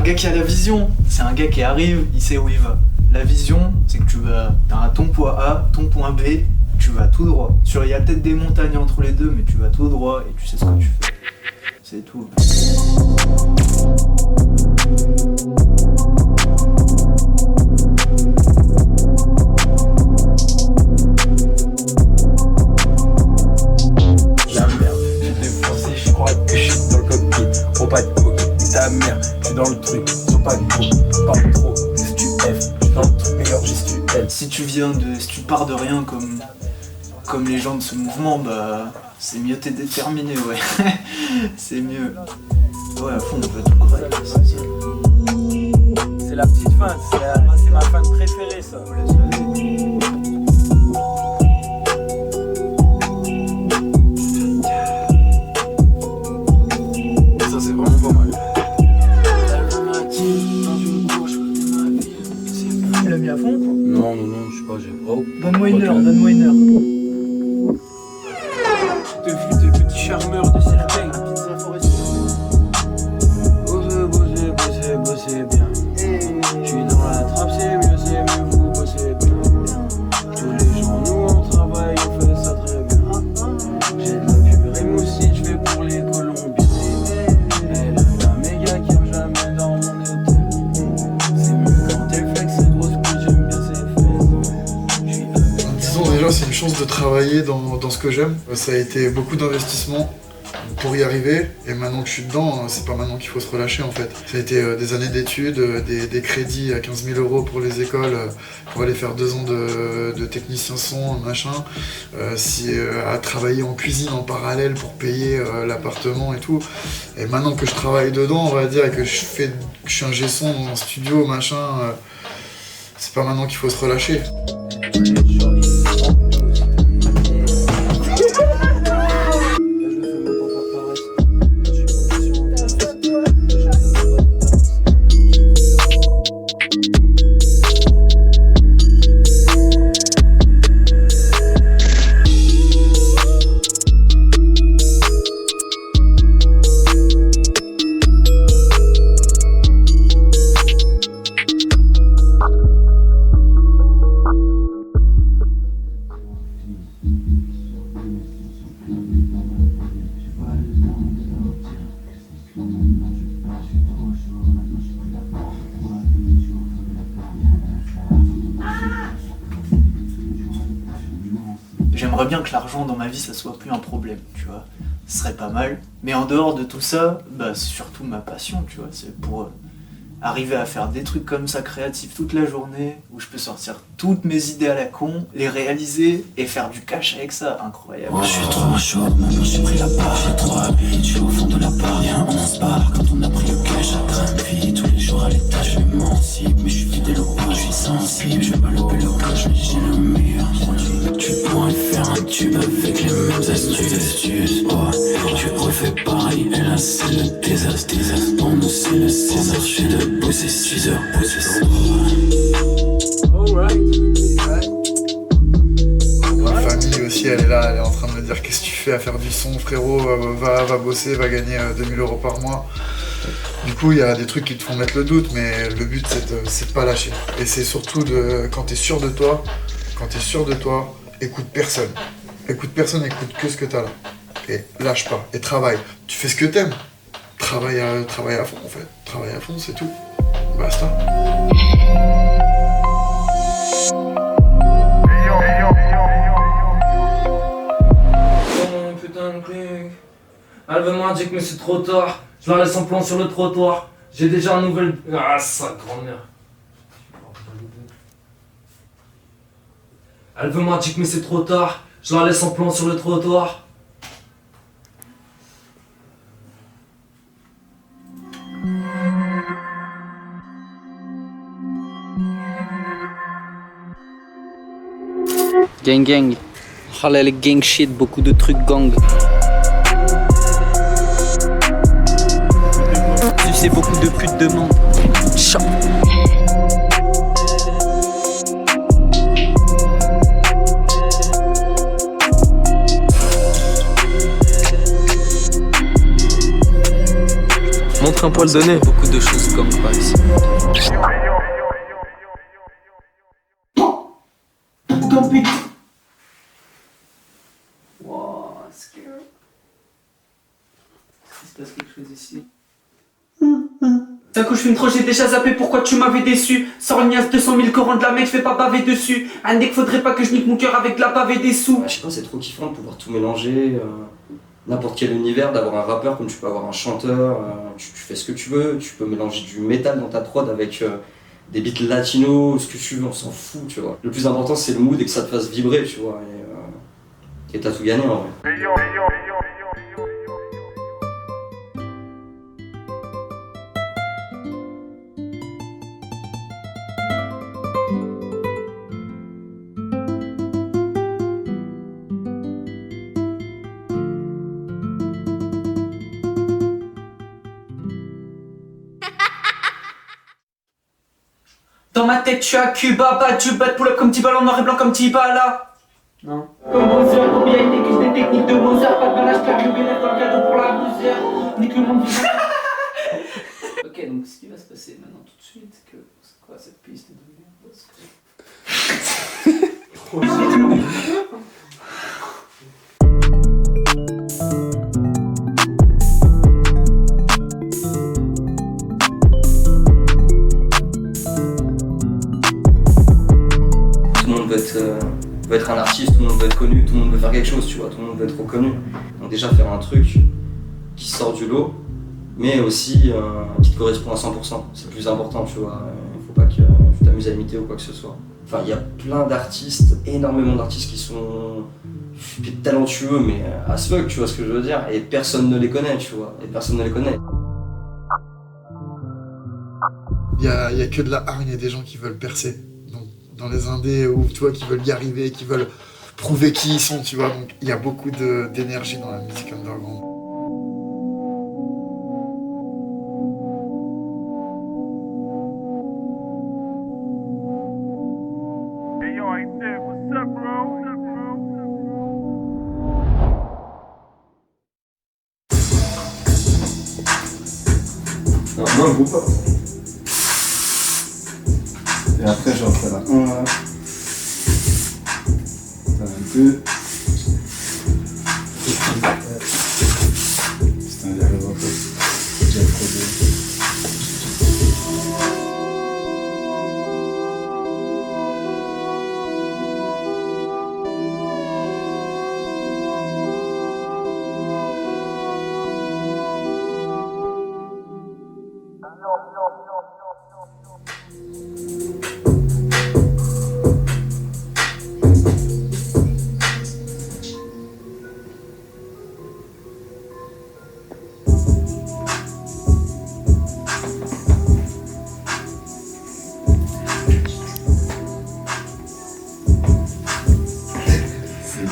gars qui a la vision, c'est un gars qui arrive, il sait où il va. La vision, c'est que t'as ton point A, ton point B, tu vas tout droit. Il y a peut-être des montagnes entre les deux, mais tu vas tout droit et tu sais ce que tu fais. C'est tout. La merde, j'ai défoncé, je crois que je suis dans le cockpit. Trop pas de coke, ta mère, je suis dans le truc, trop pas de coke, parle trop, gestu F, je suis dans le truc meilleur gestu L. Si tu pars de rien comme les gens de ce mouvement, bah c'est mieux t'es déterminé, ouais. C'est mieux. Ouais, à fond, on peut tout correct. C'est la petite fin, c'est ma fin préférée ça. Ça c'est vraiment pas mal. Tu l'as mis à fond? Non, je sais pas, j'ai... Oh. Donne-moi une heure. De vue de petits charmeurs de cercueil. Bossez bien. Je suis dans la trappe, c'est mieux, vous bossez bien. Tous les jours, nous on travaille, on fait ça très bien. J'ai de la pub Rémoussi, je fais pour les Colombiens. Elle a un méga qui aime jamais dans mon hôtel. C'est mieux quand elle flex, c'est grosse pute, j'aime bien ses fesses. Disons déjà, c'est une chance de travailler dans ce que j'aime. Ça a été beaucoup d'investissement pour y arriver, et maintenant que je suis dedans, c'est pas maintenant qu'il faut se relâcher en fait. Ça a été des années d'études, des crédits à 15 000 € pour les écoles, pour aller faire 2 ans de technicien son, machin, à travailler en cuisine en parallèle pour payer l'appartement et tout. Et maintenant que je travaille dedans, on va dire, et que je suis ingé son dans un studio, machin, c'est pas maintenant qu'il faut se relâcher. J'aimerais bien que l'argent dans ma vie ça soit plus un problème, tu vois. Ce serait pas mal. Mais en dehors de tout ça, bah c'est surtout ma passion, tu vois. C'est pour arriver à faire des trucs comme ça créatifs toute la journée, où je peux sortir toutes mes idées à la con, les réaliser et faire du cash avec ça. Incroyable. Moi je suis trop chaud, maintenant j'ai pris la barre. J'ai trop habillé, je suis au fond de la barre. Viens, on se barre, quand on a pris le cash, ça grimpe vite. Tous les jours à l'étage, je m'émancipe. Mais je suis fidèle au pas, je suis sensible. Je vais pas louper le coche, mais j'ai le meilleur produit. Tu pourrais faire un tube avec les mêmes astuces. Oh, tu refais pareil, et là c'est le désastre. Pour nous c'est le César, je suis debout, c'est 6 heures, pousser ça. Ma famille aussi, elle est là, elle est en train de me dire qu'est-ce que tu fais à faire du son, frérot, va bosser, va gagner 2000 € par mois. Du coup, il y a des trucs qui te font mettre le doute, mais le but c'est de pas lâcher. Et c'est surtout quand t'es sûr de toi, écoute personne. Écoute que ce que t'as là. Et lâche pas, et travaille. Tu fais ce que t'aimes. Travaille à fond en fait. Travaille à fond, c'est tout. Basta. Oh putain de clic. Elle veut m'en dire que mais c'est trop tard. Je la laisse en plan sur le trottoir. J'ai déjà un nouvel... Ah, sa grand-mère. Elle veut m'en dire que mais c'est trop tard. Je la laisse en plan sur le trottoir. Gang. Oh là, le gang shit, beaucoup de trucs gang. Tu sais, beaucoup de putes demandent. Chop. un poil donné. Beaucoup de choses comme pas ici. Wow, est-ce qu'il se passe quelque chose ici? D'un coup je fume trop, j'ai déjà zappé, pourquoi tu m'avais déçu? Sors Nias, 200 000 Corans de la mec, je fais pas baver dessus. Un deck, faudrait pas que je nique mon cœur avec de la pavée des sous. Je sais pas, c'est trop kiffant de pouvoir tout mélanger, n'importe quel univers, d'avoir un rappeur comme tu peux avoir un chanteur, tu fais ce que tu veux, tu peux mélanger du métal dans ta prod avec des beats latinos, ce que tu veux, on s'en fout, tu vois. Le plus important c'est le mood et que ça te fasse vibrer, tu vois, et t'as tout gagné en vrai. Dans ma tête, je suis à Cuba, bas du bad pull up comme Tibal en noir et blanc comme Tibala. Non. Comme Bowser, combien il néglige des techniques de Mozart. Pas de malage, perds le bénéfice dans le cadeau pour la bousère. Nique le monde du Ok, donc ce qui va se passer maintenant tout de suite, c'est quoi cette piste de merde? Tout le monde veut être un artiste, tout le monde veut être connu, tout le monde veut faire quelque chose, tu vois, tout le monde veut être reconnu. Donc déjà faire un truc qui sort du lot, mais aussi qui te correspond à 100%, c'est le plus important, tu vois. Il faut pas que tu t'amuses à imiter ou quoi que ce soit. Enfin, il y a plein d'artistes, énormément d'artistes qui sont talentueux, mais as fuck, tu vois ce que je veux dire, et personne ne les connaît, tu vois, et personne ne les connaît. Il y a que de la hargne et des gens qui veulent percer. Donc, dans les indés, ou tu vois, qui veulent y arriver, qui veulent prouver qui ils sont, tu vois. Donc il y a beaucoup d'énergie dans la musique underground. Non, moi, je joue pas. Et après, j'en fais la 1. Un 2. Putain, il y arrive un peu. J'ai trop de...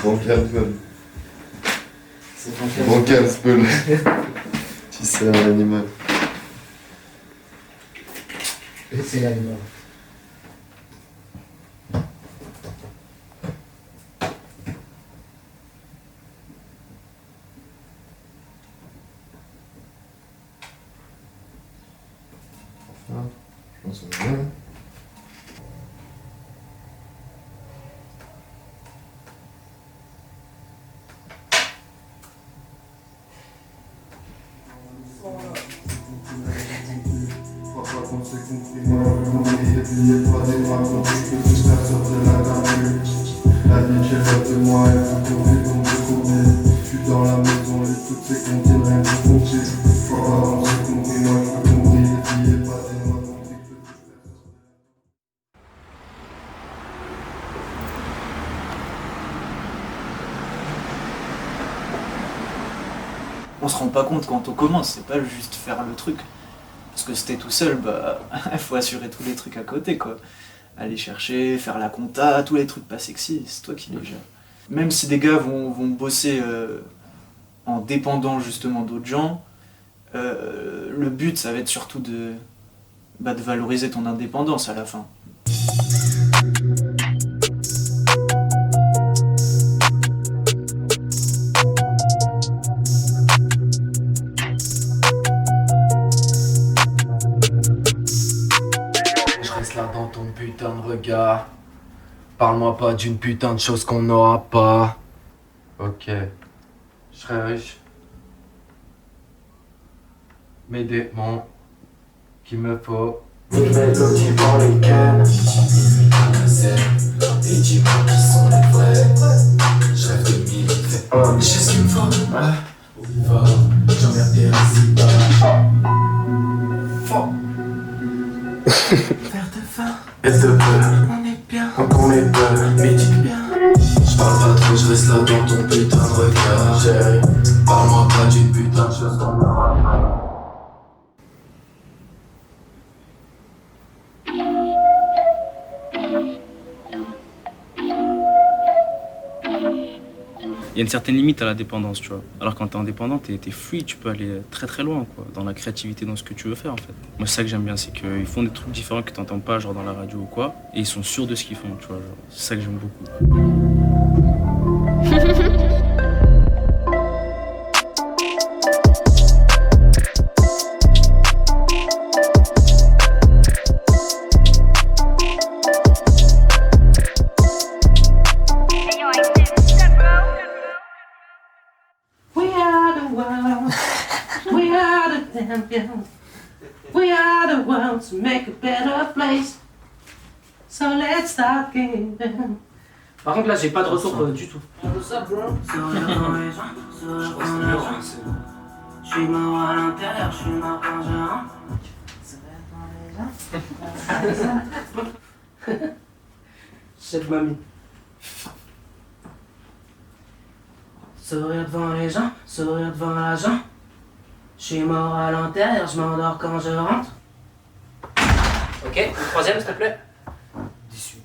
Bancal Peul. C'est Bancal Peul. Si c'est un animal. Et c'est l'animal. Enfin, je pense qu'on est bien. On s'est compris, moi, n'oubliez pas des bras, quand je peux juste faire sortir la garde. La nuit, j'ai pas de moi, et vous tournez comme vous tournez. Je suis dans la maison, lis toutes ces comptines, rien que compter. On s'est compris, moi, je peux compris, n'oubliez pas des bras, quand je peux juste faire sortir On se rend pas compte quand on commence, c'est pas juste faire le truc. Parce que si t'es tout seul, bah, faut assurer tous les trucs à côté, quoi. Aller chercher, faire la compta, tous les trucs pas sexy, c'est toi qui les gères. Même si des gars vont bosser en dépendant justement d'autres gens, le but, ça va être surtout de valoriser ton indépendance à la fin. Parle-moi pas d'une putain de chose qu'on n'aura pas. Ok. Je serai riche. Mes démons qu'il me faut. Une mélodie pour les cannes. Et dis-moi qui sont les vrais. Je rêve de militer. J'ai ce qu'il me faut. Fort, j'emmerde des récits. Fort. Faire de faim. Et de peur. On est bien. On est peur. Mais dis bien. Je parle pas trop, je reste là dans ton putain de regard. Chérie, parle-moi pas d'une putain de chose qu'on n'aura pas. Il y a une certaine limite à la dépendance, tu vois. Alors quand t'es indépendant, t'es free, tu peux aller très très loin, quoi, dans la créativité, dans ce que tu veux faire, en fait. Moi, c'est ça que j'aime bien, c'est qu'ils font des trucs différents que t'entends pas, genre dans la radio ou quoi, et ils sont sûrs de ce qu'ils font, tu vois. C'est ça que j'aime beaucoup. We are the ones to make a better place. So let's start getting down. Par contre là j'ai pas de retour du tout. Je suis mort à l'intérieur, je suis mort quand je rentre. Cette mamie. Sourire devant les gens, sourire devant l'agent. Je suis mort à l'intérieur, je m'endors quand je rentre. Ok, le troisième s'il te plaît. 18.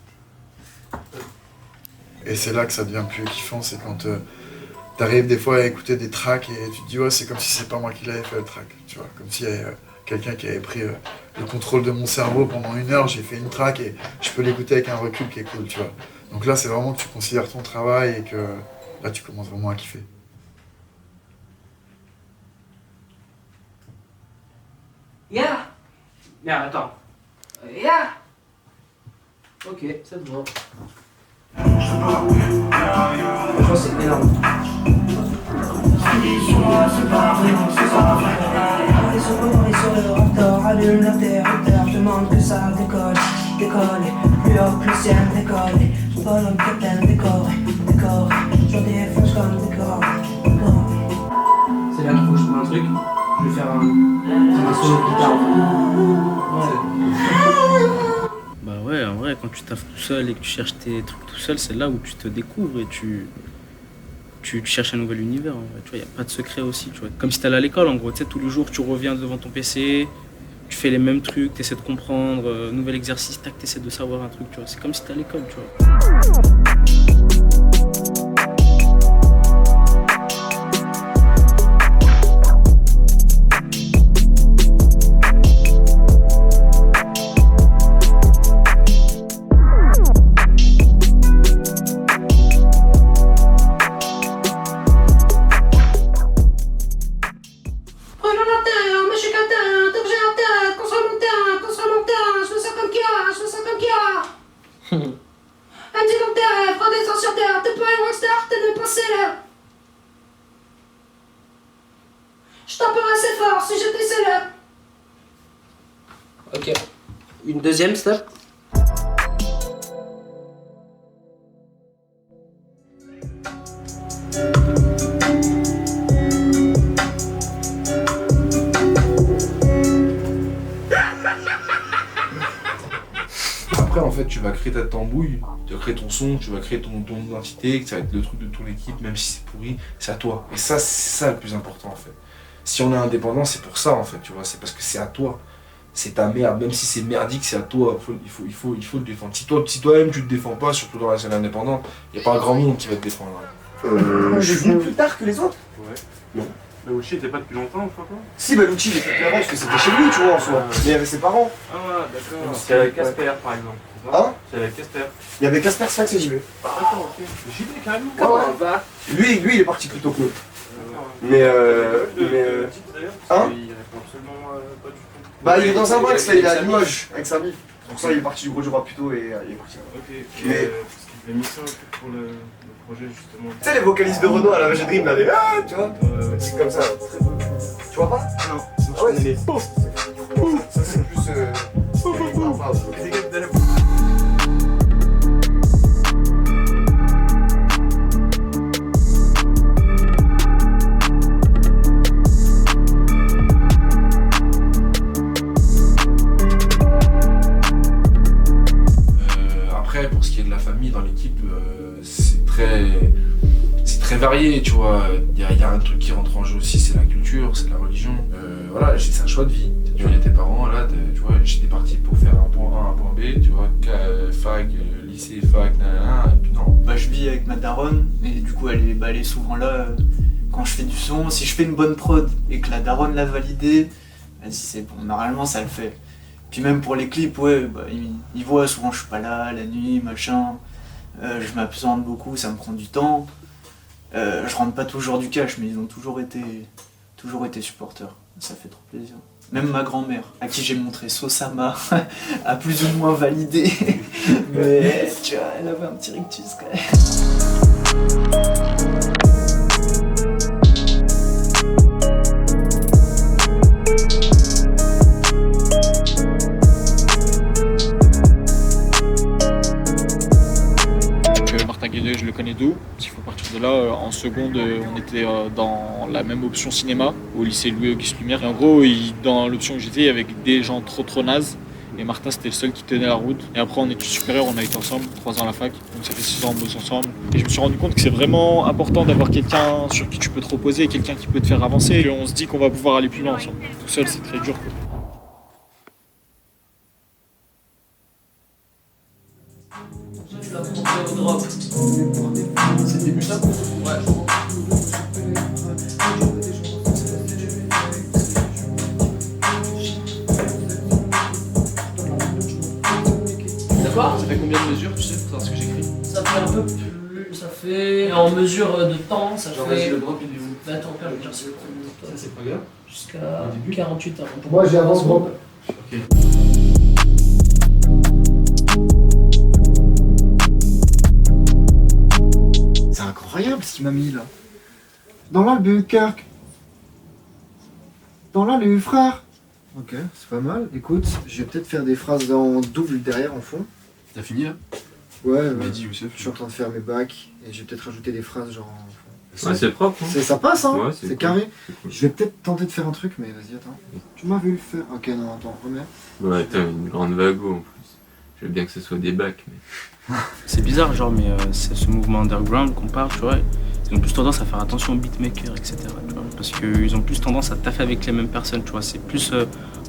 Et c'est là que ça devient plus kiffant, c'est quand t'arrives des fois à écouter des tracks et tu te dis ouais c'est comme si c'est pas moi qui l'avais fait le track, tu vois, comme s'il y avait quelqu'un qui avait pris le contrôle de mon cerveau pendant 1 heure, j'ai fait une track et je peux l'écouter avec un recul qui est cool, tu vois. Donc là c'est vraiment que tu considères ton travail et que là tu commences vraiment à kiffer. Yeah! Merde, attends. Yeah! Ok, ça te va. Franchement, c'est énorme. Allume l'interrupteur, je demande que ça décolle, décolle, plus haut que le ciel décolle, je vole un capitaine décoré, décoré, je défonce comme décor, décoré. C'est là qu'il faut que je trouve un truc, je vais faire un solo de guitare. Bah ouais, en vrai, quand tu taffes tout seul et que tu cherches tes trucs tout seul, c'est là où tu te découvres et tu cherches un nouvel univers. En vrai. Tu vois, y a pas de secret aussi. Tu vois. Comme si t'allais à l'école, en gros. Tu sais, tous les jours, tu reviens devant ton PC, tu fais les mêmes trucs, t'essaies de comprendre, nouvel exercice, tac, t'essaies de savoir un truc. Tu vois. C'est comme si t'étais à l'école, tu vois. Je taperais assez fort si j'étais célèbre. Ok. Une deuxième step. Après, en fait, tu vas créer ta tambouille, tu vas créer ton son, tu vas créer ton identité, que ça va être le truc de ton équipe, même si c'est pourri, c'est à toi. Et ça, c'est ça le plus important, en fait. Si on est indépendant, c'est pour ça, en fait, tu vois, c'est parce que c'est à toi. C'est ta merde, même si c'est merdique, c'est à toi, il faut le défendre. Si toi-même tu te défends pas, surtout dans la scène indépendante, il n'y a pas un grand monde qui va te défendre. Je suis venu plus tard que les autres. Ouais. Non. Mais Lucci était pas depuis longtemps, enfin quoi? Si, bah Lucci il était plus avant parce que c'était chez lui, tu vois, en soi. Mais il y avait ses parents. Ah ouais, d'accord. C'est avec Casper, par exemple. Hein? C'est avec Casper. Il y avait Casper, Sphinx et JB. D'accord, ok. JB carrément. Comment on va? Lui, il est parti plus tôt que nous. Mais Hein? Bah il est dans un box là, il est à Limoges avec sa vie. Pour ça, il est parti du gros du rap plutôt et il est parti. Ok, Mais- parce qu'il fait mission pour le projet justement. Tu sais, les vocalistes de Renault à la Vagin Dream, là, les tu vois c'est comme ça. Tu vois pas Non, Ah ouais, c'est ça, c'est plus. Après, pour ce qui est de la famille dans l'équipe, c'est très varié, tu vois. Il y a un truc qui rentre en jeu aussi, c'est la culture, c'est la religion. Voilà, c'est un choix de vie. Tu vois, il y a tes parents, là, tu vois, j'étais parti pour faire un point A, un point B, tu vois, fac, lycée, fac, nanana, et puis non. Bah, je vis avec ma daronne, et du coup, elle est souvent là quand je fais du son. Si je fais une bonne prod et que la daronne l'a validée, vas-y, c'est bon, normalement, ça le fait. Puis même pour les clips, ouais, bah, ils voient souvent je suis pas là, la nuit, machin. Je m'absente beaucoup, ça me prend du temps. Je rentre pas toujours du cash, mais ils ont toujours été supporters. Ça fait trop plaisir. Même ma grand-mère, à qui j'ai montré Sosama, a plus ou moins validé. Mais tu vois, elle avait un petit rictus quand même. Martin Guédé, je le connais d'où. Il faut partir de là. En seconde, on était dans la même option cinéma au lycée Louis-Auguste Lumière. Et en gros, dans l'option où j'étais, il y avait des gens trop nazes. Et Martin, c'était le seul qui tenait la route. Et après, en études supérieures, on a été ensemble, 3 ans à la fac. Donc ça fait 6 ans, on bosse ensemble. Et je me suis rendu compte que c'est vraiment important d'avoir quelqu'un sur qui tu peux te reposer, quelqu'un qui peut te faire avancer. Et on se dit qu'on va pouvoir aller plus loin ensemble. Tout seul, c'est très dur, quoi. C'est le début ça ? D'accord. Ça fait combien de mesures, tu sais, pour savoir ce que j'écris? Ça fait un peu plus. Ça fait. En mesure de temps, ça Genre, fait. vas-y, le drop, il est où? Bah, attends, regarde, je vais prendre le temps. Ça, c'est pas grave. Jusqu'à 48 heures. Moi, j'ai avance drop. Ok. C'est incroyable ce qu'il m'a mis là. Dans l'Albuquerque. Dans l'Alu, frère. Ok, c'est pas mal. Écoute, je vais peut-être faire des phrases en double derrière en fond. T'as fini là? Ouais, Mehdi, Youssef. je suis en train de faire mes bacs et je vais peut-être rajouter des phrases genre en fond. Ouais, c'est propre. Hein. Ça passe, hein. Ouais, c'est cool. carré. Cool. Je vais peut-être tenter de faire un truc, mais vas-y, attends. Tu m'as vu le faire. Ok, non, attends, remets. Ouais, t'as une grande vago en plus. Je veux bien que ce soit des bacs, mais. C'est bizarre, genre, mais c'est ce mouvement underground qu'on parle, tu vois. Ils ont plus tendance à faire attention aux beatmakers, etc. Tu vois, parce qu'ils ont plus tendance à taffer avec les mêmes personnes, tu vois. C'est plus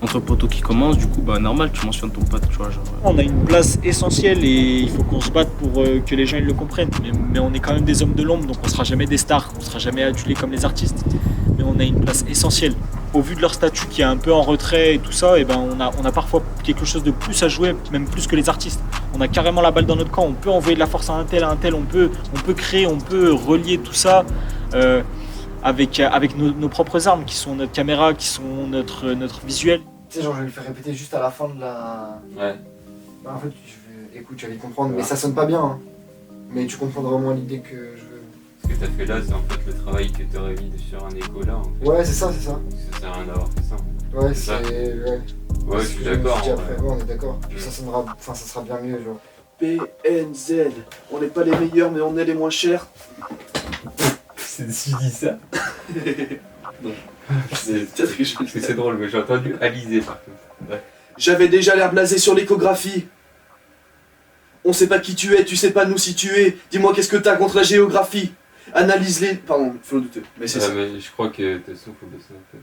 entre potos qui commencent, du coup, bah normal, tu mentionnes ton pote, tu vois. Genre, On a une place essentielle et il faut qu'on se batte pour que les gens ils le comprennent. Mais on est quand même des hommes de l'ombre, donc on sera jamais des stars, on sera jamais adulés comme les artistes. Mais on a une place essentielle. Au vu de leur statut qui est un peu en retrait et tout ça, et ben on a parfois quelque chose de plus à jouer, même plus que les artistes. On a carrément la balle dans notre camp, on peut envoyer de la force à un tel, on peut créer, on peut relier tout ça avec nos propres armes qui sont notre caméra, qui sont notre visuel. Tu sais, genre, je vais le faire répéter juste à la fin de la. Ouais. Bah, en fait, écoute, tu vas y comprendre, mais ça sonne pas bien. Hein. Mais tu comprendras au moins l'idée que je veux. Ce que t'as fait là, c'est en fait le travail que t'aurais mis sur un écho là. En fait. Ouais, c'est ça, c'est ça. Ça sert à rien d'avoir fait ça. Ouais, ça. Ouais. Ouais, je suis d'accord. Ouais, on est d'accord. Ça sonnera. Enfin, ça sera bien mieux, genre. PNZ, on n'est pas les meilleurs, mais on est les moins chers. C'est qui dit ça? Non. C'est drôle, mais j'ai entendu Alizé par contre. Ouais. J'avais déjà l'air blasé sur l'échographie. On sait pas qui tu es, tu sais pas nous situer. Dis-moi qu'est-ce que t'as contre la géographie. Analyse-les. Pardon, faut le douter. Mais c'est ça. Mais je crois que de toute façon, faut baisser un peu.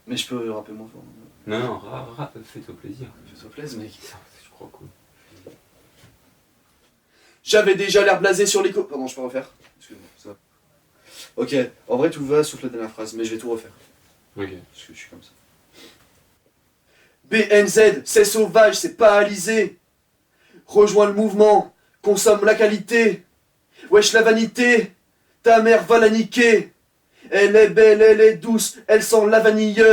Mais je peux rapper moins fort. Non, fais-toi plaisir. Fais-toi plaisir, mec. Je crois cool. J'avais déjà l'air blasé sur l'écho. Pardon, je peux refaire. Excuse-moi, ça va. Ok, en vrai tout va sauf la dernière phrase, mais je vais tout refaire. Ok. Parce que je suis comme ça. BNZ, c'est sauvage, c'est pas alizé. Rejoins le mouvement, consomme la qualité. Wesh la vanité, ta mère va la niquer. Elle est belle, elle est douce, elle sent la vanille.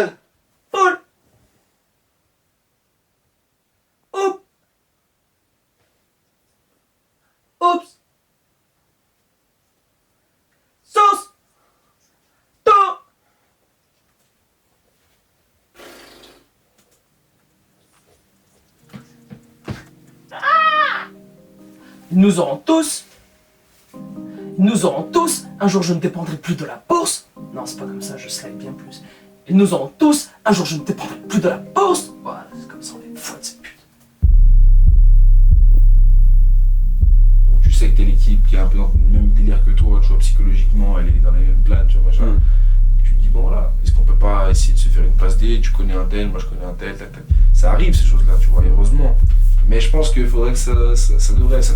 Oh, Oups. Sauce. To. Nous aurons tous. Un jour je ne dépendrai plus de la bourse. Non, c'est pas comme ça, je slide bien plus. Et nous aurons tous. Un jour je ne dépendrai plus de la bourse. Voilà, c'est comme ça, on est fous de cette pute. Donc tu sais que t'es l'équipe qui est un peu dans le même délire que toi, tu vois, psychologiquement, elle est dans les mêmes plans, tu vois, machin. Tu te dis, bon voilà, est-ce qu'on peut pas essayer de se faire une passe D, tu connais un tel, moi je connais un tel. Ça arrive ces choses-là, tu vois, et heureusement. Mais je pense qu'il faudrait que ça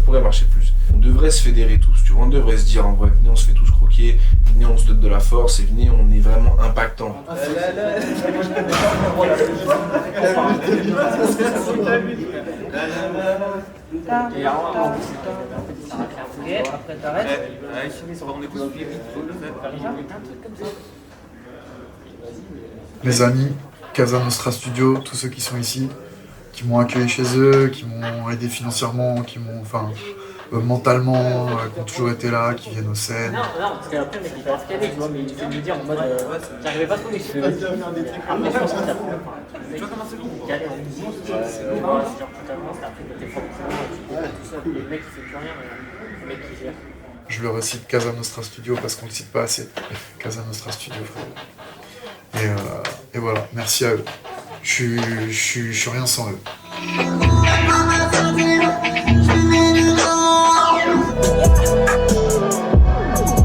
pourrait marcher plus. On devrait se fédérer tous, tu vois, on devrait se dire en vrai, venez on se fait tous croquer, venez on se donne de la force et venez on est vraiment impactant. Mes amis, Casa Nostra Studio, tous ceux qui sont ici, qui m'ont accueilli chez eux, qui m'ont aidé financièrement, qui m'ont, mentalement, qui ont toujours été là, qui viennent aux scènes. Non, parce qu'après, mec, il va se caler, tu vois, mais il fait me dire en mode. J'arrivais pas à trouver, je fais. Après, je pense que ça. Tu vois comment c'est long? Galère, c'est genre, totalement, c'est après, t'es fort, tout ça, le mec, il fait plus rien, le mec, qui gère. Je le recite Casa Nostra Studio parce qu'on le cite pas assez. Casa Nostra Studio, frère. Et voilà, merci à eux. Je suis rien sans eux.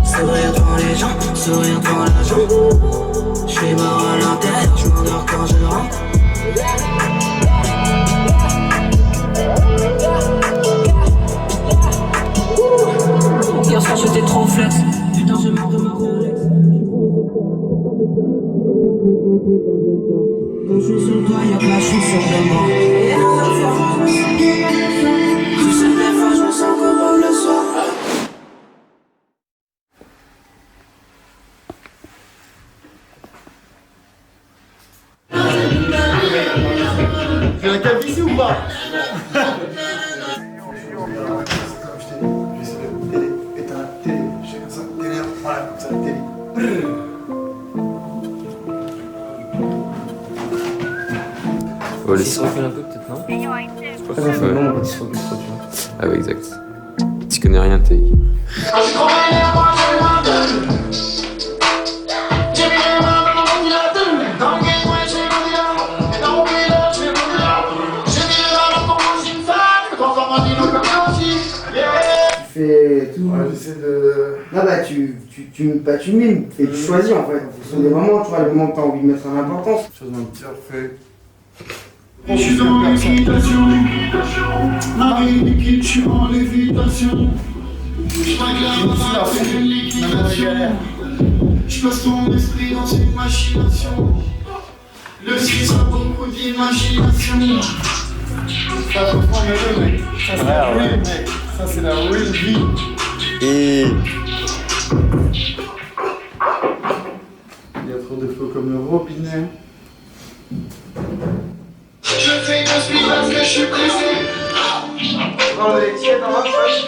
Sourire devant les gens, sourire devant l'argent. Je suis mort à l'intérieur, je m'endors quand je rentre. Hier soir j'étais trop flex, putain j'ai mangé ma Rolex. Quand je suis sur toi, y'a que la chaussure de moi. Tu sais, des fois je me sens comme le soir. J'ai la calvitie ou pas? Oh, les... Si on recule un peu peut-être, non? Ouais. Non, on se recule trop, tu vois. Ah ouais, exact. Tu connais rien, t'es... Tu fais tout. Ouais, j'essaie de... Non, bah tu mimes, et tu choisis en fait, en fonction des moments, tu vois, les moments que tu as envie de mettre en importance. Chose d'un petit refait. Je suis dans l'équitation, Marie liquide, je suis en lévitation. Je m'agrave avec une liquidation. Je passe ton esprit dans une machination. Le 6 a beaucoup d'imagination. Ça faut prendre le mec. Ça c'est la real, mec. Ça c'est la real vie. Et... Il y a trop de flots comme le robinet. Je fais que suis parce que je suis pressé. Dans les tièdes dans la feuille.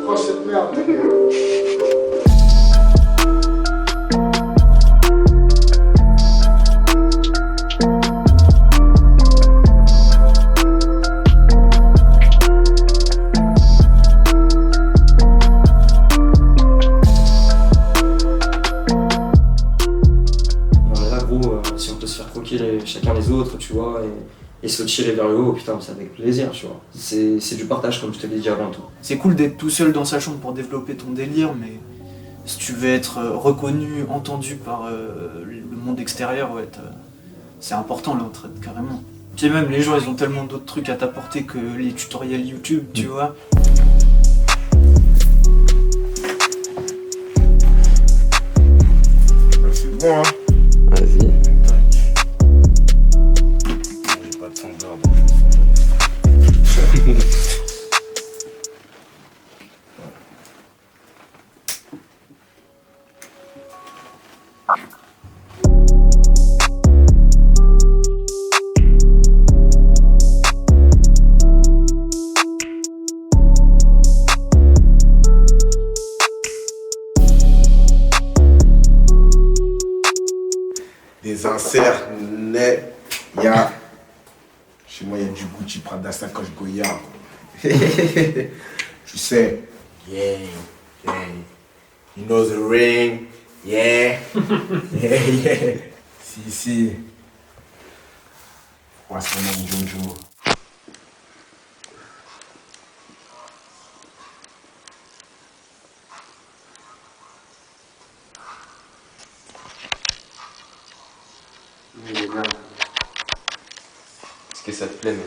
Oh cette merde. Si on peut se faire croquer chacun les autres, tu vois, et se tirer vers le haut, putain, c'est avec plaisir, tu vois. C'est du partage, comme je te l'ai dit avant, toi. C'est cool d'être tout seul dans sa chambre pour développer ton délire, mais si tu veux être reconnu, entendu par le monde extérieur, ouais, c'est important l'entraide, carrément. Puis même, les gens, ils ont tellement d'autres trucs à t'apporter que les tutoriels YouTube, tu vois. C'est bon, hein. Vas-y. J'ai pas de fondeur, donc je vais fondre. Des inserts, y'a. Chez moi, il y a du Gucci, Prada, sacoche Goya. Tu sais. Yeah, yeah. You know the ring. Yeah. Yeah, yeah. Si. What's the name, Jojo? Est-ce que ça te plaît, mec?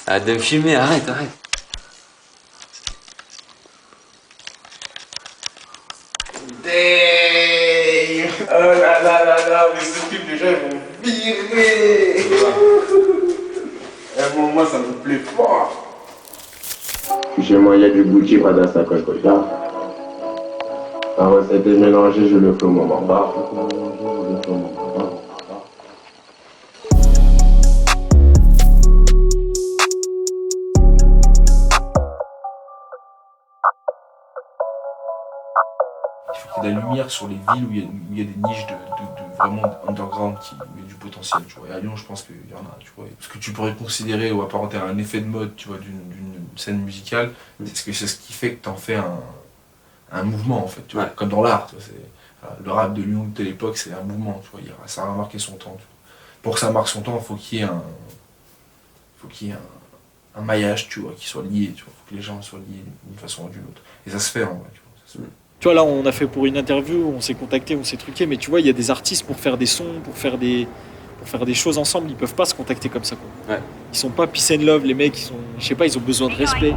Arrête de me filmer, arrête. Damn! Oh là, mais ce film, les gens, ils vont virer! Moi, ça me plaît fort! Chez moi, il y a du Gucci, Prada, sacoche Goya. La recette est mélangée, je le fais au moment bas. Il faut qu'il y ait de la lumière sur les villes où il y a des niches de vraiment underground où il y a du potentiel, tu vois. Et à Lyon, je pense qu'il y en a, tu vois. Ce que tu pourrais considérer ou apparenter à un effet de mode, tu vois, d'une scène musicale, c'est ce qui fait que t'en fais un mouvement, en fait, tu vois. Comme dans l'art, tu vois. Le rap de Lyon de l'époque, c'est un mouvement, tu vois. Ça a marqué son temps, tu vois. Pour que ça marque son temps, il faut qu'il y ait un maillage, tu vois, qui soit lié, tu vois. Faut que les gens soient liés d'une façon ou d'une autre. Et ça se fait, en vrai, tu vois. Ça se fait. Tu vois, là, on a fait pour une interview, on s'est contacté, on s'est truqué, mais tu vois, il y a des artistes pour faire des sons, pour faire des choses ensemble, ils peuvent pas se contacter comme ça, quoi. Ouais. Ils sont pas peace and love, les mecs, je sais pas, ils ont besoin de respect.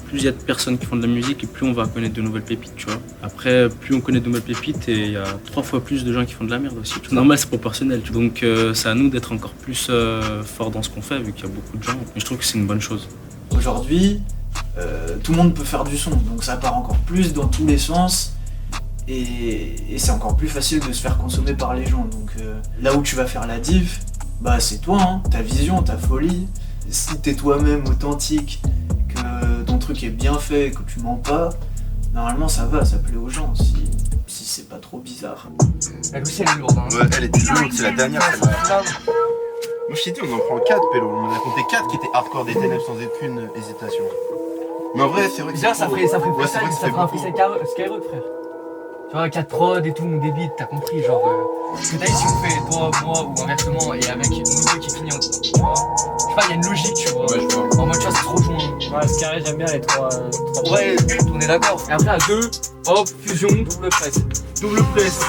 Plus il y a de personnes qui font de la musique et plus on va connaître de nouvelles pépites, tu vois. Après, plus on connaît de nouvelles pépites et il y a 3 fois plus de gens qui font de la merde aussi. C'est normal, c'est proportionnel. Donc c'est à nous d'être encore plus forts dans ce qu'on fait vu qu'il y a beaucoup de gens. Et je trouve que c'est une bonne chose. Aujourd'hui, tout le monde peut faire du son, donc ça part encore plus dans tous les sens et c'est encore plus facile de se faire consommer par les gens. Donc là où tu vas faire la diff, bah c'est toi, hein, ta vision, ta folie. Si t'es toi-même authentique, que ton truc est bien fait, que tu mens pas, normalement ça va, ça plaît aux gens, si c'est pas trop bizarre. Elle aussi elle est lourde, hein. Ouais, elle était lourde, c'est la dernière celle-là. Moi je t'ai dit, on en prend 4, Pélo, on en a compté 4 qui étaient hardcore des ténèbres sans aucune hésitation. Mais en vrai, c'est vrai que déjà ça ferait ouais, ça ferait un freestyle Skyrock, frère. Tu vois, 4 prods et tout, on débite, t'as compris, genre... Ce que t'as dit, si on fait toi, moi ou inversement, et avec nous deux qui finit en tu vois. Je sais pas, il y a une logique, tu vois. Ouais, je vois. En mode, tu vois, c'est trop joint. Ouais, ce carré, j'aime bien les 3. Ouais, on est d'accord. Et après, à 2, hop, fusion, double presse. Double presse.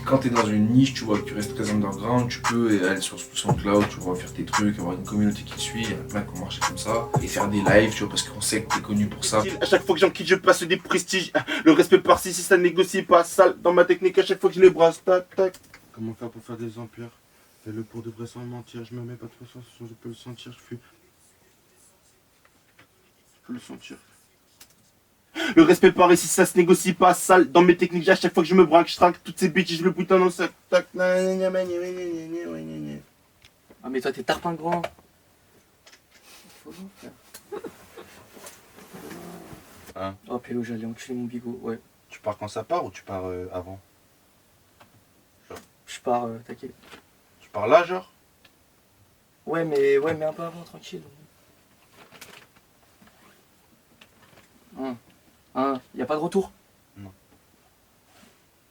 Quand t'es dans une niche, tu vois, que tu restes très underground, tu peux aller sur SoundCloud, tu vois, faire tes trucs, avoir une communauté qui te suit, il y en a plein qui ont marché comme ça, et faire des lives, tu vois, parce qu'on sait que t'es connu pour ça. À chaque fois que j'en quitte, je passe des prestiges. Le respect par-ci, si ça négocie pas sale. Dans ma technique, à chaque fois que je les brasse, tac, tac. Comment faire pour faire des empires? Fais-le pour de vrai sans mentir. Je me mets pas de pression, je peux le sentir, je peux le sentir. Le respect par ici, ça se négocie pas sale. Dans mes techniques, à chaque fois que je me braque, je traque toutes ces bitches, je le putain dans le sac. Tac. Ah mais toi t'es tarpin grand. Affolant, frère. Hein? Oh, Pélo, j'allais enculer mon bigot, ouais. Tu pars quand ça part ou tu pars avant? Je pars, t'inquiète. Tu pars là, genre? Ouais, mais un peu avant, tranquille. Y a pas de retour? Non.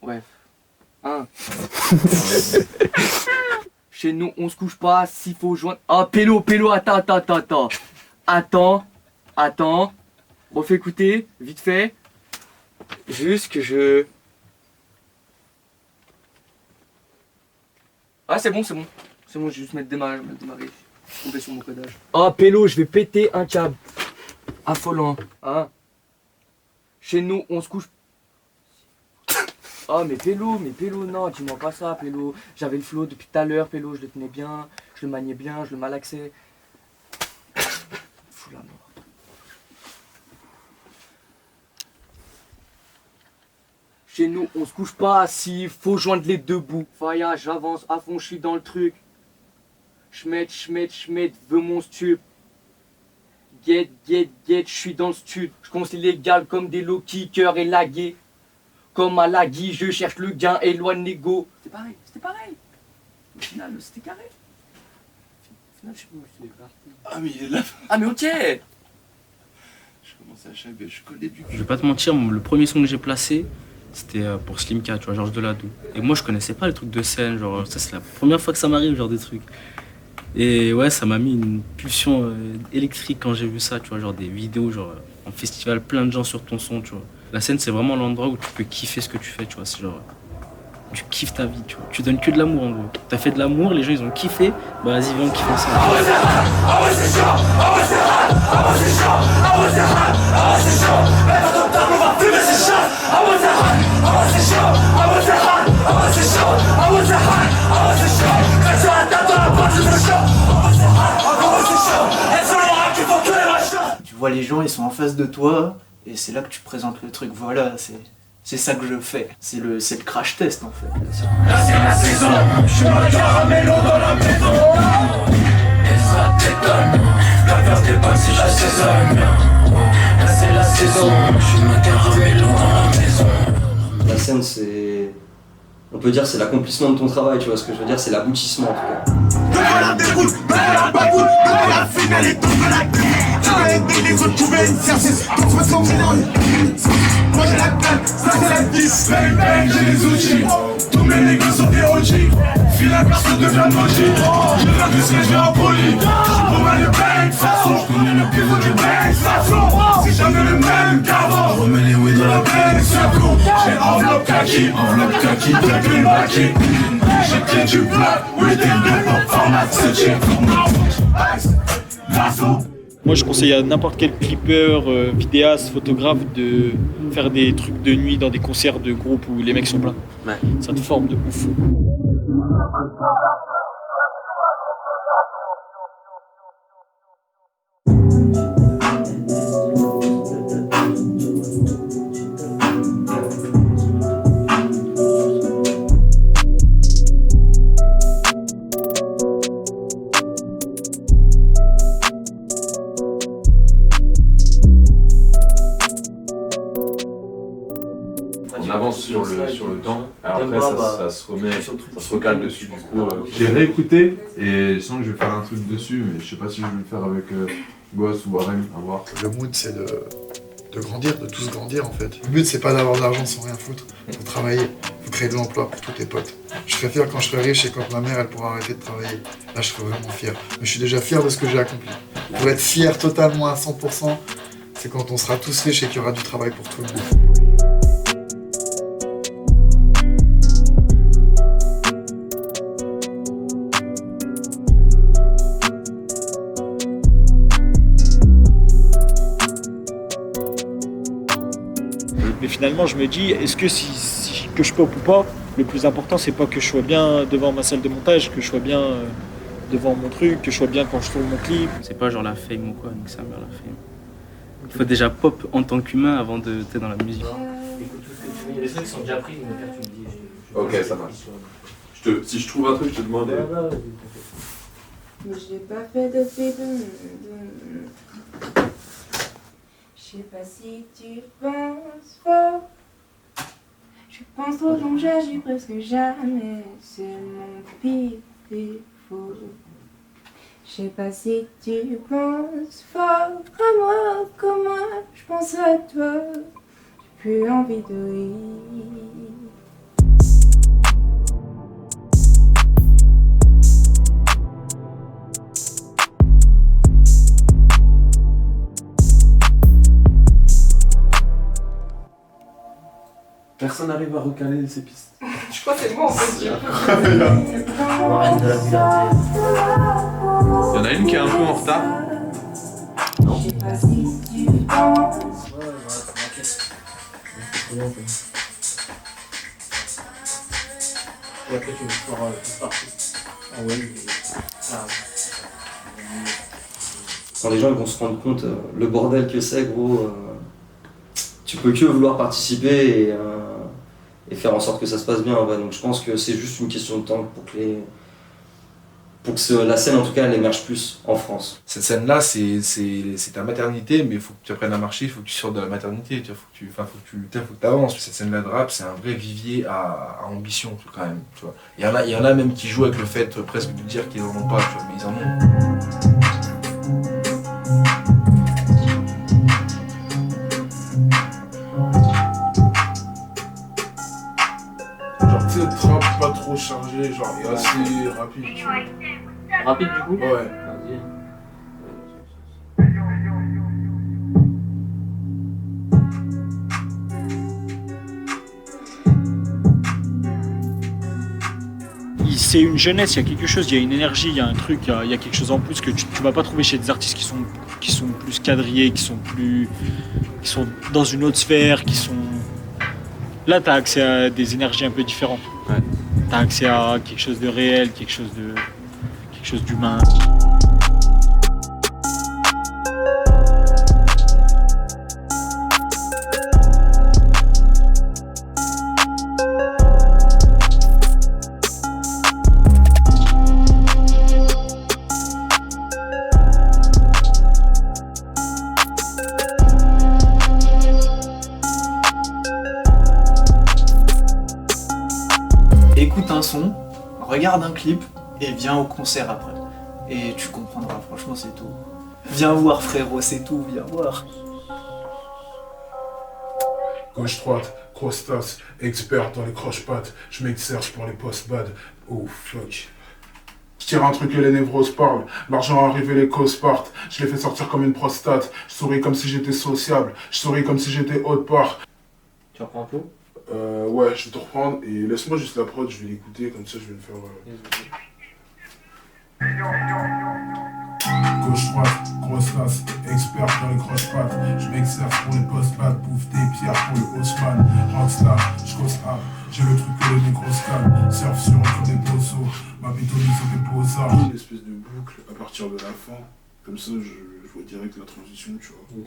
Ouais. Chez nous, on se couche pas, s'il faut joindre... Ah, Pélo, attends. Bon, fais écouter, vite fait. Juste que je... Ah, c'est bon, je vais juste mettre démarrer. Tomber sur mon codage. Ah, Pélo, je vais péter un câble. Affolant, hein. Chez nous, on se couche... Ah, mais Pélo, non, dis-moi pas ça, Pélo. J'avais le flow depuis tout à l'heure, Pélo, je le tenais bien, je le maniais bien, je le malaxais. Fous la mort. Chez nous, on se couche pas assis, faut joindre les deux bouts. Faya, j'avance à fond, je suis dans le truc. Schmet, veux mon stup. Get, je suis dans le stud. Je compte illégal comme des low kickers et lagués. Comme à la Guy, je cherche le gain, éloigne l'ego. C'était pareil. Au final, c'était carré. Au final, je sais pas où je suis parti. Ah, mais il est là. Ah, mais ok. Je commence à changer, je connais du Je vais pas te mentir, le premier son que j'ai placé, c'était pour Slimka, tu vois, Georges Deladou. Et moi, je connaissais pas les trucs de scène, genre, ça, c'est la première fois que ça m'arrive, genre des trucs. Et ouais, ça m'a mis une pulsion électrique quand j'ai vu ça, tu vois, genre des vidéos, genre en festival, plein de gens sur ton son, tu vois. La scène, c'est vraiment l'endroit où tu peux kiffer ce que tu fais, tu vois, c'est genre... Tu kiffes ta vie, tu vois. Tu donnes que de l'amour, en gros. T'as fait de l'amour, les gens, ils ont kiffé, bah vas-y, viens, on kiffe ensemble. Ah ouais, c'est chaud. Mais dans ton table, on va fumer, c'est chaud. Ah ouais, c'est chaud. Mais sur la table, dans la boîte, c'est chaud. Et sur les rats qui font que les machins. Tu vois, les gens, ils sont en face de toi, et c'est là que tu présentes le truc. Voilà, c'est ça que je fais. C'est le crash test, en fait. Là, c'est la saison. Je suis un caramello dans la maison. Et ça t'étonne. La verte est pas si j'assaisonne. Là, c'est la saison. Je suis un caramello dans la maison. La scène, c'est... On peut dire c'est l'accomplissement de ton travail, tu vois ce que je veux dire, c'est l'aboutissement en tout cas. La déroute, la baboule, la finale est tombée la guerre. Arrêtez les autres trouver une cercise, donc je me sens mélange. Moi j'ai la claque, ça c'est la 10, bang, j'ai les outils. Tous mes négros sont des OG. File la personne devient magie. Je veux plus que je vais en poli. Pour moi le bang, façon, je connais le pivot du bang, façon. C'est jamais le même qu'avant. Remets les weed dans la bang, ça court. J'ai enveloppe kaki, depuis le baki. J'ai pris du black, with des deux pharmaceutique. Moi, je conseille à n'importe quel clipper, vidéaste, photographe de faire des trucs de nuit dans des concerts de groupe où les mecs sont pleins. Ouais. Ça te forme de ouf. On avance sur le temps, après ça se remet, ça se recale dessus du coup. J'ai réécouté et je sens que je vais faire un truc dessus, mais je sais pas si je vais le faire avec Boss ou Arem, à voir. Le mood, c'est de grandir, de tous grandir en fait. Le but, c'est pas d'avoir de l'argent sans rien foutre. Faut travailler, faut créer de l'emploi pour tous tes potes. Je serai fier quand je serai riche et quand ma mère, elle pourra arrêter de travailler. Là, je serai vraiment fier. Mais je suis déjà fier de ce que j'ai accompli. Pour être fier totalement à 100%, c'est quand on sera tous riches et qu'il y aura du travail pour tout le monde. Mais finalement, je me dis, est-ce que que je pop ou pas, le plus important, c'est pas que je sois bien devant ma salle de montage, que je sois bien devant mon truc, que je sois bien quand je tourne mon clip. C'est pas genre la fame ou quoi, donc ça meurt la fame. Il faut déjà pop en tant qu'humain avant de t'être dans la musique. Écoute tout ce que tu veux, les trucs sont déjà pris, mais tu me dis. Ok, ça marche. Si je trouve un truc, je te demande. mais je l'ai pas fait depuis Je sais pas si tu penses fort. Je pense trop donc j'agis presque jamais. C'est mon pire défaut. Je sais pas si tu penses fort à moi comme moi. Je pense à toi. J'ai plus envie de rire. Personne n'arrive à recaler ces pistes. Je crois que c'est moi en fait. Il y en a une qui est un peu en retard. Non. Je sais pas si tu penses. Et après tu me feras toute partie. Ah ouais, Quand les gens ils vont se rendre compte le bordel que c'est, gros, tu peux que vouloir participer et faire en sorte que ça se passe bien. Ouais. Donc je pense que c'est juste une question de temps pour que la scène en tout cas elle émerge plus en France. Cette scène-là, c'est ta maternité, mais il faut que tu apprennes à marcher, il faut que tu sortes de la maternité, il faut que tu avances. Cette scène-là de rap, c'est un vrai vivier à ambition quand même. Tu vois. Il y en a même qui jouent avec le fait presque de dire qu'ils n'en ont pas, tu vois, mais ils en ont. Genre, tu sais, trap pas trop chargé, genre, et assez rapide, tu vois. Rapide du coup? Ouais. Vas-y. C'est une jeunesse, il y a quelque chose, il y a une énergie, il y a un truc, il y a quelque chose en plus que tu vas pas trouver chez des artistes qui sont plus quadrillés, qui sont dans une autre sphère, qui sont... Là, tu as accès à des énergies un peu différentes. Ouais. Tu as accès à quelque chose de réel, quelque chose d'humain. Écoute un son, regarde un clip et viens au concert après. Et tu comprendras, franchement c'est tout. Viens voir frérot, c'est tout, viens voir. Gauche-droite, cross-tasse, expert dans les croche-pattes, je m'exerce pour les post-bad. Oh fuck. Je tire un truc et les névroses parlent, l'argent arrive et les causes partent, je les fais sortir comme une prostate, je souris comme si j'étais sociable, je souris comme si j'étais haute part. Tu reprends tout? Ouais, je vais te reprendre et laisse-moi juste la prod, je vais l'écouter, comme ça je vais le faire. Gauche-droite, grosse race, expert dans les croche-pattes, je m'exerce pour les post-bad, bouffe des pierres pour le Haussmann, rockstar, je cause up, j'ai le truc que les négros scannent, surf sur entre des poseaux, ma bétonise sur des beaux-arts. Une espèce de boucle à partir de la fin, comme ça je vois direct la transition, tu vois.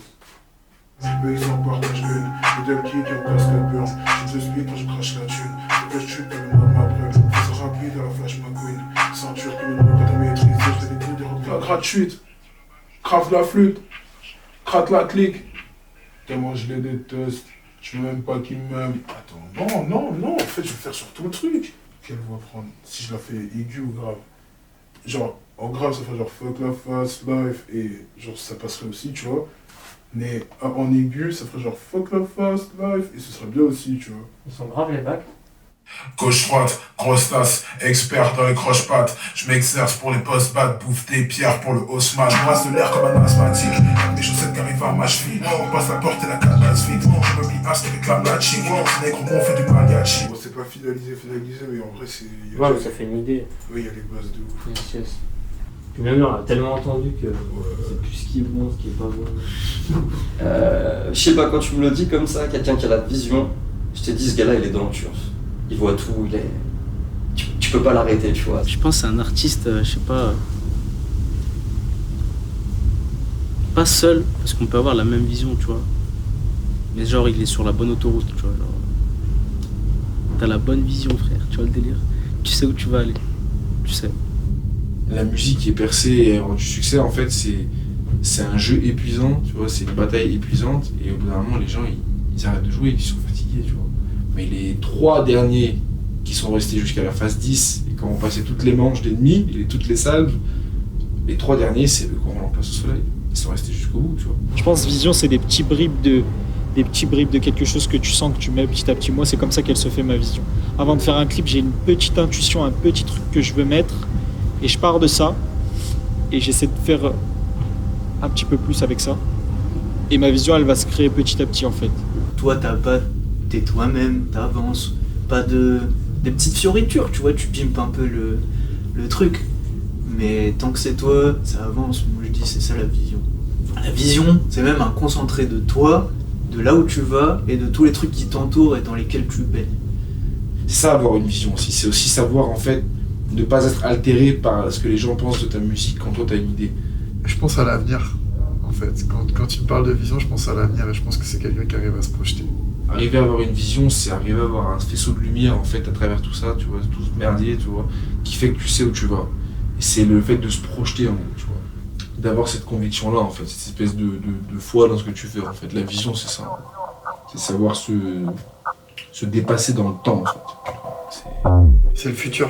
Eux ils en partagent une, le dumb kick et on casse le burn. Je te speed quand je crache la thune, faut que je tue comme une arme après. Face rapide à la Flash McQueen, ceinture comme une roue que t'as maîtrisée, je fais des coups de rock gratuite. Crave la flûte, craque la clique. Tellement je les déteste, je veux même pas qu'ils m'aiment. Attends, non, en fait je vais faire sur tout le truc. Quelle voix prendre? Si je la fais aiguë ou grave? Genre, en grave ça ferait genre fuck la fast life et genre ça passerait aussi, tu vois. Mais en aigu, ça ferait genre fuck la fast life et ce serait bien aussi, tu vois. Ils sont graves les bacs. Gauche-droite, grosse tasse, expert dans les croche-pattes, je m'exerce pour les post-bad, bouffe des pierres pour le Haussmann, je brasse de l'air comme un asthmatique, mes chaussettes qui arrivent à ma cheville, on passe la porte et la cadenasse vite, je me plie as qui réclame la chic, ces nègres on fait du mariachi. Bon, c'est pas finalisé, mais en vrai c'est... Ouais, mais ça fait une idée. Oui, il y a les bases de ouf. Yes. Puis même là, on a tellement entendu que c'est plus ce qui est bon, ce qui est pas bon. Je sais pas, quand tu me le dis comme ça, quelqu'un qui a la vision, je te dis ce gars-là il est dans le turf. Il voit tout, il est... Tu peux pas l'arrêter, tu vois. Je pense que c'est un artiste, je sais pas seul, parce qu'on peut avoir la même vision, tu vois. Mais genre, il est sur la bonne autoroute, tu vois. Genre, t'as la bonne vision, frère, tu vois le délire. Tu sais où tu vas aller, tu sais. la musique qui est percée et avoir du succès, en fait, c'est un jeu épuisant, tu vois, c'est une bataille épuisante, et au bout d'un moment, les gens, ils arrêtent de jouer, ils sont fatigués, tu vois. Mais les 3 derniers qui sont restés jusqu'à la phase 10, et quand on passait toutes les manches d'ennemis, et toutes les salves, les 3 derniers, c'est eux qui auront leur place au soleil. Ils sont restés jusqu'au bout, tu vois. Je pense vision, c'est des petits bribes de quelque chose que tu sens, que tu mets petit à petit. Moi, c'est comme ça qu'elle se fait, ma vision. Avant de faire un clip, j'ai une petite intuition, un petit truc que je veux mettre, et je pars de ça, et j'essaie de faire un petit peu plus avec ça. Et ma vision, elle va se créer petit à petit, en fait. Toi, t'es toi-même, t'avances, pas des petites fioritures, tu vois, tu pimpes un peu le truc. Mais tant que c'est toi, ça avance. Moi, je dis, c'est ça la vision. La vision, c'est même un concentré de toi, de là où tu vas, et de tous les trucs qui t'entourent et dans lesquels tu baignes. C'est ça, avoir une vision aussi. C'est aussi savoir, en fait, ne pas être altéré par ce que les gens pensent de ta musique quand toi, t'as une idée. Je pense à l'avenir, en fait. Quand tu me parles de vision, je pense à l'avenir, et je pense que c'est quelqu'un qui arrive à se projeter. Arriver à avoir une vision, c'est arriver à avoir un faisceau de lumière, en fait, à travers tout ça, tu vois, tout ce merdier, tu vois, qui fait que tu sais où tu vas. Et c'est le fait de se projeter, en gros, tu vois. D'avoir cette conviction-là, en fait, cette espèce de foi dans ce que tu fais, en fait. La vision, c'est ça. C'est savoir se dépasser dans le temps, en fait. C'est le futur.